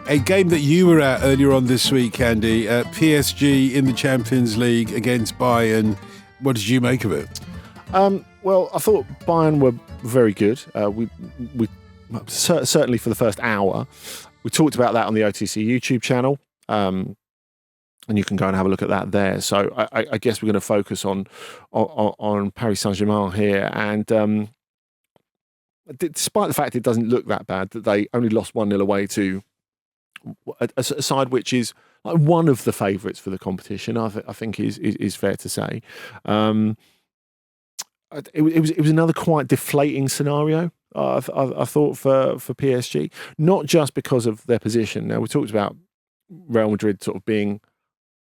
A game that you were at earlier on this week, Andy, PSG in the Champions League against Bayern. What did you make of it? Well, I thought Bayern were very good. We certainly for the first hour. We talked about that on the OTC YouTube channel, and you can go and have a look at that there. So I guess we're going to focus on Paris Saint-Germain here, and despite the fact it doesn't look that bad, that they only lost 1-0 away to a side which is like one of the favourites for the competition, I think is fair to say. It was another quite deflating scenario, I thought, for PSG, not just because of their position. Now, we talked about Real Madrid sort of being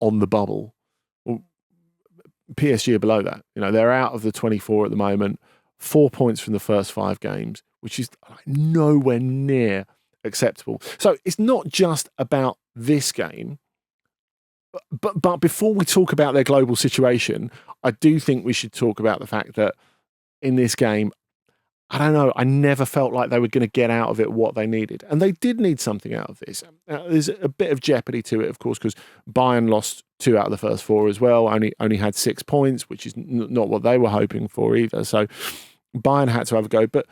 on the bubble. Well, PSG are below that. They're out of the 24 at the moment, 4 points from the first 5 games, which is nowhere near acceptable. So it's not just about this game, but before we talk about their global situation, I do think we should talk about the fact that in this game, I don't know, I never felt like they were going to get out of it what they needed. And they did need something out of this. Now, there's a bit of jeopardy to it, of course, because Bayern lost 2 out of the first 4 as well, only had 6 points, which is not what they were hoping for either. So Bayern had to have a go. But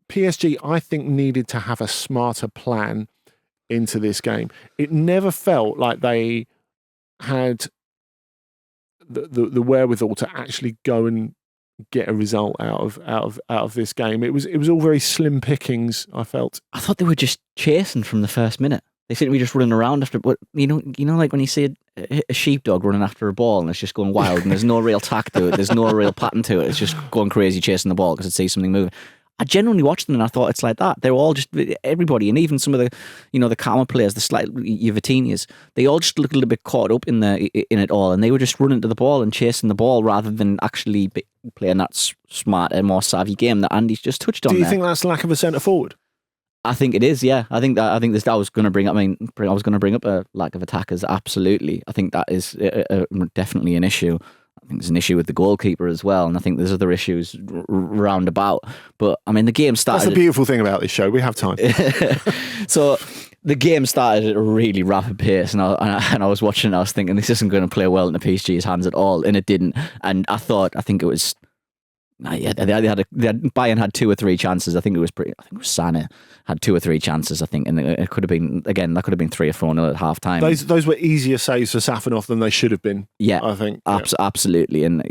PSG, I think, needed to have a smarter plan into this game. It never felt like they had the wherewithal to actually go and get a result out of this game. It was all very slim pickings, I felt. I thought they were just chasing from the first minute. They seemed to be just running around after, but like when you see a sheepdog running after a ball and it's just going wild and there's no real tack to it, there's no real pattern to it. It's just going crazy chasing the ball because it sees something moving. I genuinely watched them and I thought it's like that. They're all just, everybody, and even some of the, the calmer players, the slight Yvetinias, they all just looked a little bit caught up in it all, and they were just running to the ball and chasing the ball rather than actually playing that smarter, more savvy game that Andy's just touched on. Do you think that's lack of a centre forward? I think it is, yeah. I think I was going to bring up. I was going to bring up a lack of attackers. Absolutely, I think that is definitely an issue. I think there's an issue with the goalkeeper as well, and I think there's other issues round about. But the game started. That's the beautiful thing about this show. We have time. So the game started at a really rapid pace, and I was watching. And I was thinking this isn't going to play well into PSG's hands at all, and it didn't. And I think it was. Bayern had 2 or 3 chances. I think it was Sané had 2 or 3 chances. I think, and it could have been 3 or 4-0 at half time. Those were easier saves for Safanov than they should have been. Yeah, I think absolutely, and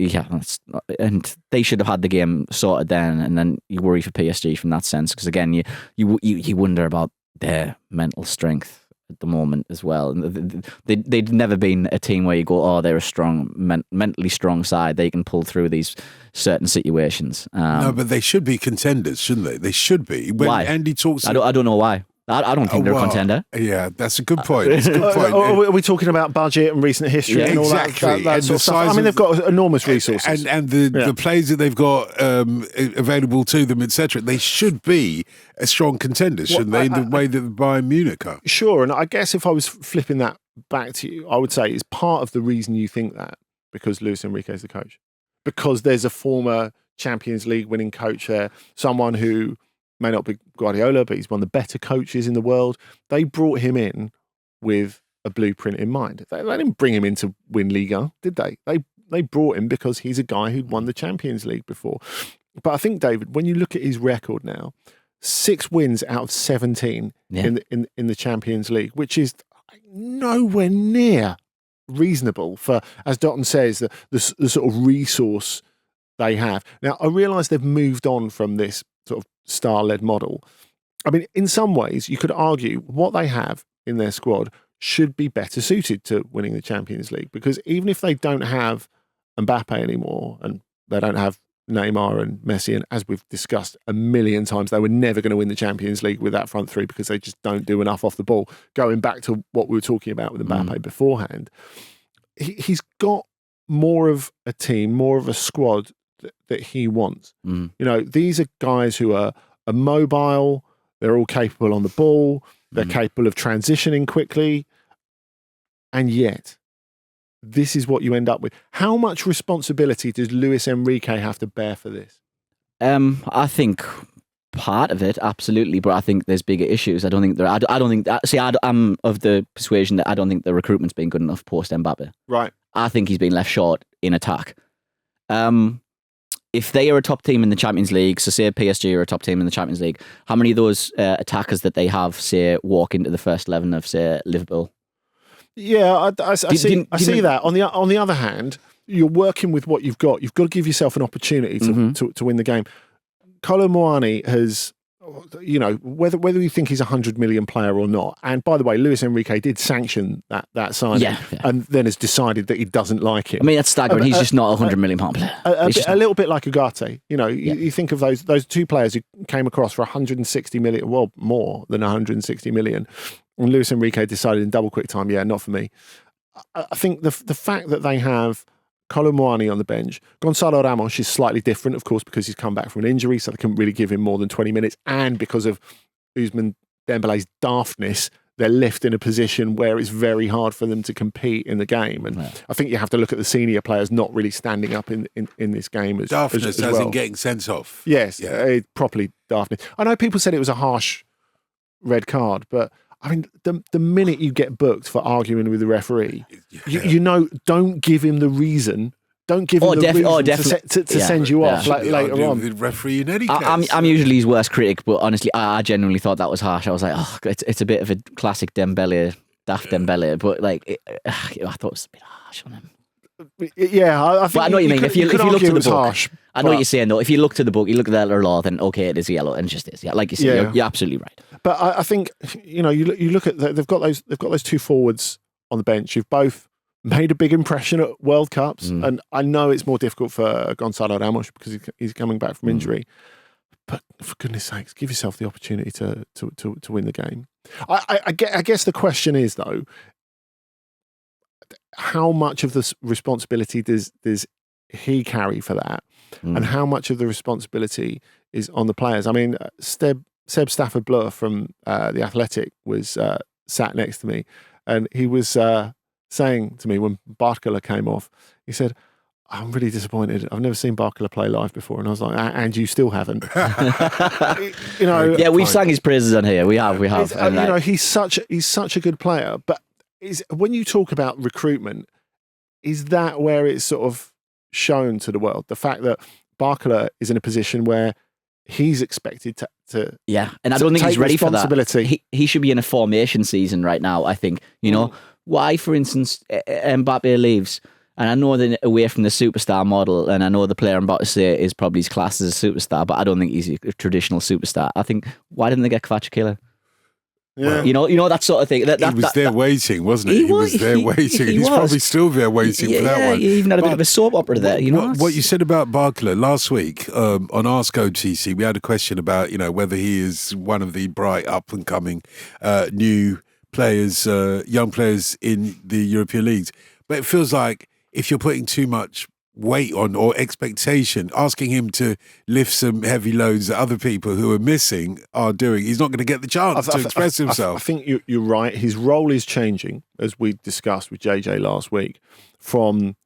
and they should have had the game sorted then. And then you worry for PSG from that sense because again, you wonder about their mental strength at the moment as well. They'd never been a team where you go, oh, they're a strong, mentally strong side. They can pull through these certain situations. No, but they should be contenders, shouldn't they? They should be. When why? Andy talks... I don't know why. I don't think they're a contender. Yeah, that's a good point. It's a good point. Are we talking about budget and recent history and all that sort of stuff? They've got enormous resources. And the players that they've got available to them, etc. They should be a strong contender, shouldn't they, in the way that Bayern Munich are? Sure, and I guess if I was flipping that back to you, I would say it's part of the reason you think that because Luis Enrique is the coach. Because there's a former Champions League winning coach there, someone who may not be Guardiola, but he's one of the better coaches in the world. They brought him in with a blueprint in mind. They didn't bring him in to win Liga, did they? They brought him because he's a guy who'd won the Champions League before. But I think, David, when you look at his record now, 6 wins out of 17 in the Champions League, which is nowhere near reasonable for, as Dotton says, the sort of resource they have. Now, I realise they've moved on from this sort of star-led model. In some ways, you could argue what they have in their squad should be better suited to winning the Champions League because even if they don't have Mbappé anymore and they don't have Neymar and Messi, and as we've discussed a million times, they were never going to win the Champions League with that front three because they just don't do enough off the ball. Going back to what we were talking about with Mbappé beforehand, he's got more of a team, more of a squad that he wants. These are guys who are mobile, they're all capable on the ball, they're capable of transitioning quickly, and yet this is what you end up with. How much responsibility does Luis Enrique have to bear for this? I think part of it, absolutely, but I think there's bigger issues. I don't think there. I don't think that. See, I'm of the persuasion that I don't think the recruitment's been good enough post Mbappé. Right. I think he's been left short in attack. If they are a top team in the Champions League, so say PSG are a top team in the Champions League, how many of those attackers that they have, say, walk into the first 11 of, say, Liverpool? Yeah, I see that. On the other hand, you're working with what you've got. You've got to give yourself an opportunity to win the game. Kolo Muani has, whether you think he's a 100 million player or not, and by the way, Luis Enrique did sanction that signing, and then has decided that he doesn't like it. I mean, that's staggering. He's just not a 100 million pound player. A little bit like Ugarte. You think of those two players who came across for 160 million, well, more than 160 million, and Luis Enrique decided in double quick time, not for me. I think the fact that they have Kolo Muani on the bench. Gonzalo Ramos is slightly different, of course, because he's come back from an injury, so they couldn't really give him more than 20 minutes. And because of Ousmane Dembele's daftness, they're left in a position where it's very hard for them to compete in the game. And I think you have to look at the senior players not really standing up in this game as daftness, as well. As in getting sent off. Yes, properly daftness. I know people said it was a harsh red card, but I mean, the minute you get booked for arguing with the referee, don't give him the reason. Don't give him the reason to send you off later on. The referee in any case. I'm usually his worst critic, but honestly, I genuinely thought that was harsh. I was like, it's a bit of a classic Dembele, daft Dembele, but I thought it was a bit harsh on him. Yeah, I think. But I know what you mean. If you look to the book, harsh, I know what you're saying though. If you look to the book, you look at the letter law, then okay, it is yellow, and it just is. Yeah, like you say, you're absolutely right. But I think you look at they've got those two forwards on the bench. You've both made a big impression at World Cups, and I know it's more difficult for Gonzalo Ramos because he's coming back from injury. But for goodness sakes, give yourself the opportunity to win the game. I guess the question is though, how much of the responsibility does he carry for that, and how much of the responsibility is on the players? I mean, Seb Stafford-Bloor from The Athletic was sat next to me, and he was saying to me when Barcola came off, he said, I'm really disappointed. I've never seen Barcola play live before. And I was like, and you still haven't. Yeah, we've sang his praises on here. We have. He's such a good player. But when you talk about recruitment, is that where it's sort of shown to the world? The fact that Barcola is in a position where he's expected to and I don't think he's ready for that. He should be in a formation season right now, I think. Why, for instance, Mbappé leaves, and I know they're away from the superstar model, and I know the player I'm about to say is probably his class as a superstar, but I don't think he's a traditional superstar. I think, why didn't they get Kvaratskhelia? Yeah. That sort of thing. He was there waiting, wasn't he? He was there waiting. He's probably still there waiting for that one. He even had a bit of a soap opera there. What you said about Barcola last week on Ask OTC, we had a question about whether he is one of the bright up and coming new players, young players in the European leagues. But it feels like if you're putting too much weight on or expectation, asking him to lift some heavy loads that other people who are missing are doing, he's not going to get the chance to express himself. I think you're right. His role is changing, as we discussed with JJ last week, from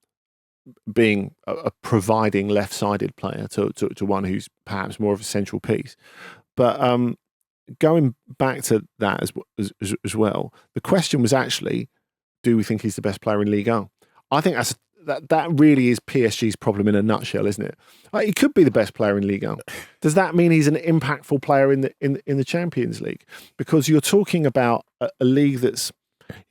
being a providing left-sided player to one who's perhaps more of a central piece. But going back to that as well, the question was actually, do we think he's the best player in Ligue? I think that really is PSG's problem in a nutshell, isn't it? He could be the best player in Ligue. Does that mean he's an impactful player in the Champions League? Because you're talking about a league that's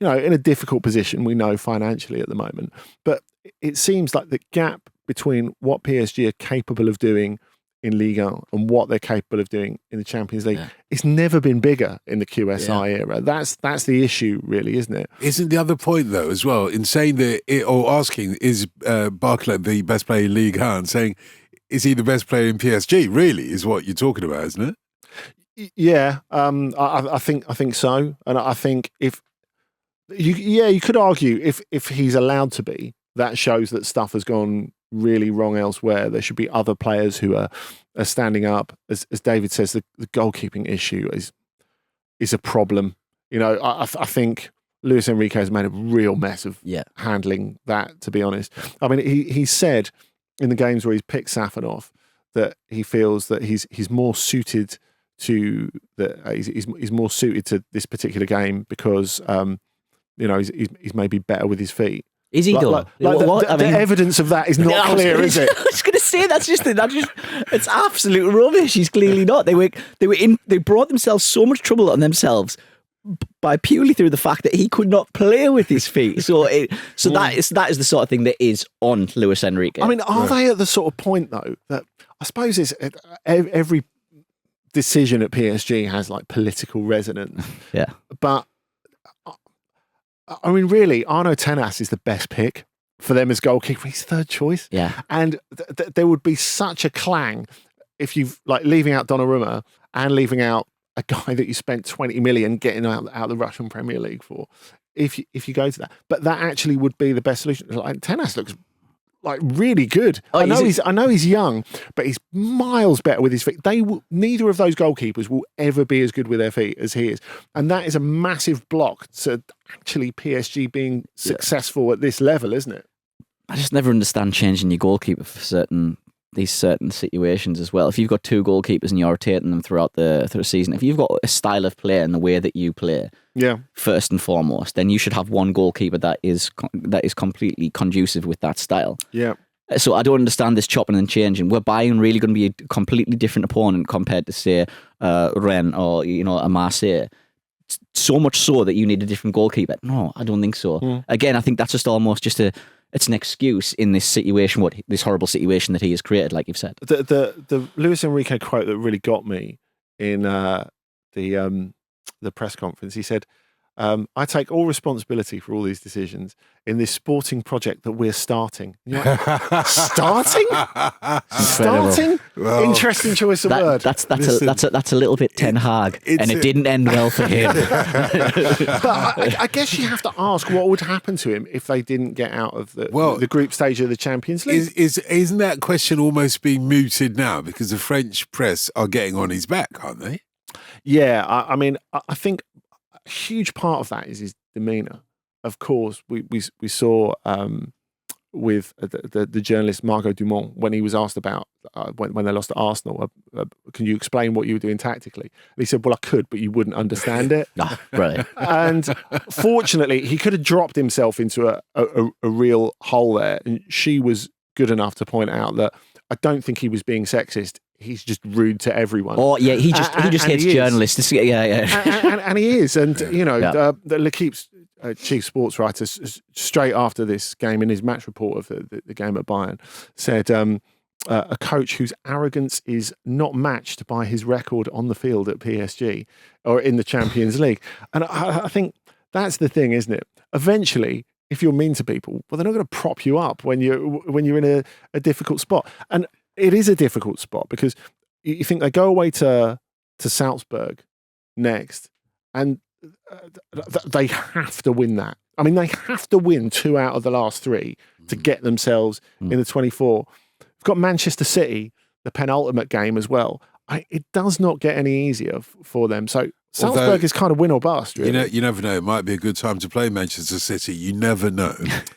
in a difficult position, we know, financially at the moment. But it seems like the gap between what PSG are capable of doing in Liga and what they're capable of doing in the Champions League, it's never been bigger in the QSI era. That's the issue, really, isn't it? Isn't the other point, though, as well, in saying that, or asking, is Barcola the best player in Ligue 1, and saying, is he the best player in PSG, really, is what you're talking about, isn't it? Yeah, I think so. And I think if you could argue if he's allowed to be, that shows that stuff has gone really wrong elsewhere. There should be other players who are standing up. As David says, the goalkeeping issue is a problem. I think Luis Enrique has made a real mess of handling that, to be honest. I mean, he said in the games where he's picked Safin off that he feels that he's more suited to he's more suited to this particular game because he's maybe better with his feet. Is he though? The evidence of that is not clear, is it? I was going to say that's it's absolute rubbish. He's clearly not. They brought themselves so much trouble on themselves by purely through the fact that he could not play with his feet. So that is the sort of thing that is on Luis Enrique. I mean, are they at the sort of point though that I suppose it's every decision at PSG has like political resonance. Yeah, but. I mean, really, Arnaud Tenas is the best pick for them as goalkeeper. He's third choice. Yeah. And there would be such a clang if you've like leaving out Donnarumma and leaving out a guy that you spent 20 million getting out of the Russian Premier League for. If you go to that, but that actually would be the best solution. Like Tenas looks like really good. I know he's young, but he's miles better with his feet. Neither of those goalkeepers will ever be as good with their feet as he is, and that is a massive block to actually PSG being successful at this level, isn't it? I just never understand changing your goalkeeper for certain situations as well. If you've got two goalkeepers and you're rotating them throughout the season, if you've got a style of play and the way that you play, first and foremost, then you should have one goalkeeper that is completely conducive with that style. Yeah. So I don't understand this chopping and changing. We're buying really going to be a completely different opponent compared to say Rennes or a Marseille. So much so that you need a different goalkeeper. No, I don't think so. Again, I think that's just almost it's an excuse in this situation, this horrible situation that he has created, like you've said. The Luis Enrique quote that really got me in the press conference, he said, I take all responsibility for all these decisions in this sporting project that we're starting. Starting? Starting? Well, interesting choice of word. That's a little bit Ten Hag, and it didn't end well for him. But I guess you have to ask what would happen to him if they didn't get out of the group stage of the Champions League. Isn't that question almost being mooted now because the French press are getting on his back, aren't they? Yeah, I mean, I think a huge part of that is his demeanour. Of course, we saw with the journalist Margot Dumont when he was asked about when they lost to Arsenal, can you explain what you were doing tactically? And he said, well, I could, but you wouldn't understand it. Right. And fortunately, he could have dropped himself into a real hole there. And she was good enough to point out that I don't think he was being sexist. He's just rude to everyone. Oh yeah, he just hates journalists. Yeah. And he is. And L'Equipe's chief sports writer, straight after this game in his match report of the game at Bayern, said a coach whose arrogance is not matched by his record on the field at PSG or in the Champions League. And I think that's the thing, isn't it? Eventually, if you're mean to people, well, they're not going to prop you up when you're in a difficult spot. And it is a difficult spot because you think they go away to Salzburg next, and they have to win that. I mean, they have to win 2 out of the last 3 to get themselves in the 24. We've got Manchester City, the penultimate game as well. It does not get any easier for them. So Salzburg is kind of win or bust, really. You never know. It might be a good time to play Manchester City. You never know.